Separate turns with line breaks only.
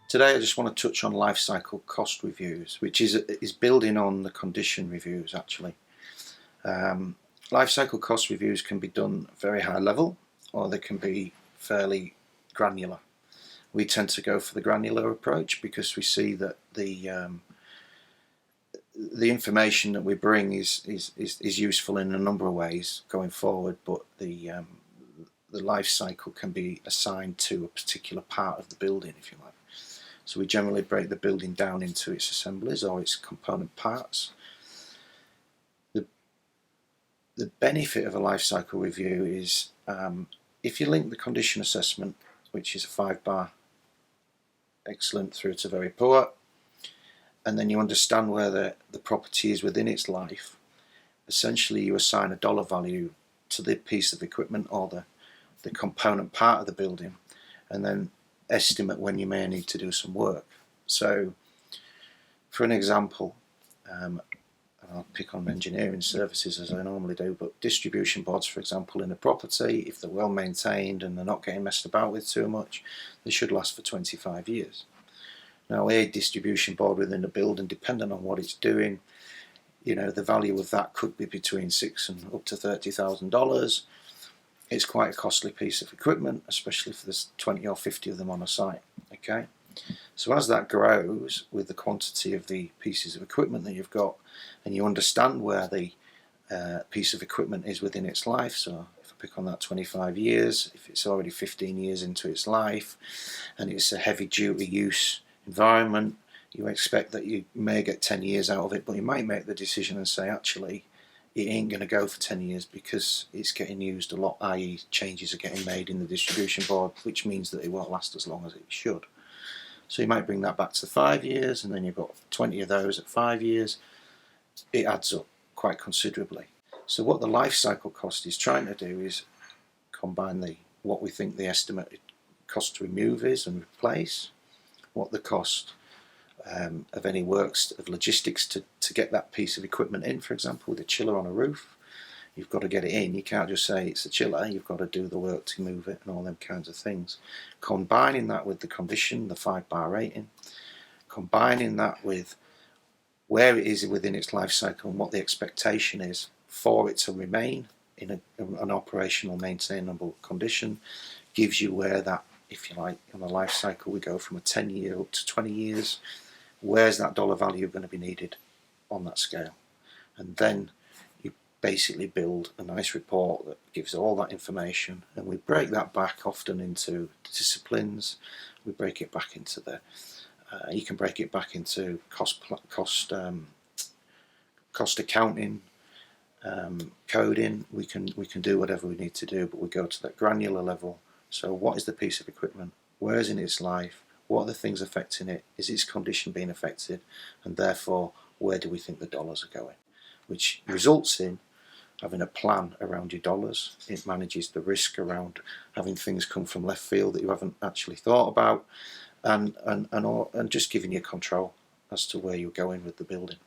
Today I just want to touch on life cycle cost reviews, which is building on the condition reviews actually. Life cycle cost reviews can be done very high level, or they can be fairly granular. We tend to go for the granular approach because we see that the information that we bring is useful in a number of ways going forward, but the life cycle can be assigned to a particular part of the building, if you like. So we generally break the building down into its assemblies or its component parts. The benefit of a life cycle review is if you link the condition assessment, which is a 5-bar, excellent through to very poor, and then you understand where the property is within its life, essentially you assign a dollar value to the piece of equipment or the component part of the building, and then estimate when you may need to do some work. So for an example, and I'll pick on engineering services as I normally do, but distribution boards, for example, in a property, if they're well maintained and they're not getting messed about with too much, they should last for 25 years. Now, a distribution board within a building, depending on what it's doing, you know, the value of that could be between $6,000 and up to $30,000. It's quite a costly piece of equipment, especially if there's 20 or 50 of them on a site. Okay, so as that grows with the quantity of the pieces of equipment that you've got, and you understand where the piece of equipment is within its life, so if I pick on that 25 years, if it's already 15 years into its life and it's a heavy duty use environment, you expect that you may get 10 years out of it, but you might make the decision and say, actually, it ain't going to go for 10 years because it's getting used a lot, i.e. changes are getting made in the distribution board, which means that it won't last as long as it should. So you might bring that back to 5 years, and then you've got 20 of those at 5 years. It adds up quite considerably. So what the life cycle cost is trying to do is combine what we think the estimated cost to remove is and replace, what the cost of any works of logistics to get that piece of equipment in, for example, with a chiller on a roof. You've got to get it in. You can't just say it's a chiller, you've got to do the work to move it and all them kinds of things. Combining that with the condition, the 5-bar rating, combining that with where it is within its life cycle and what the expectation is for it to remain in an operational maintainable condition, gives you where that, if you like, in the life cycle we go from a 10-year up to 20 years, where's that dollar value going to be needed on that scale? And then you basically build a nice report that gives all that information, and we break that back often into disciplines. We break it back into you can break it back into cost accounting, coding. We can do whatever we need to do, but we go to that granular level. So what is the piece of equipment? Where is it in its life? What are the things affecting it? Is its condition being affected? And therefore, where do we think the dollars are going? Which results in having a plan around your dollars. It manages the risk around having things come from left field that you haven't actually thought about, and just giving you control as to where you're going with the building.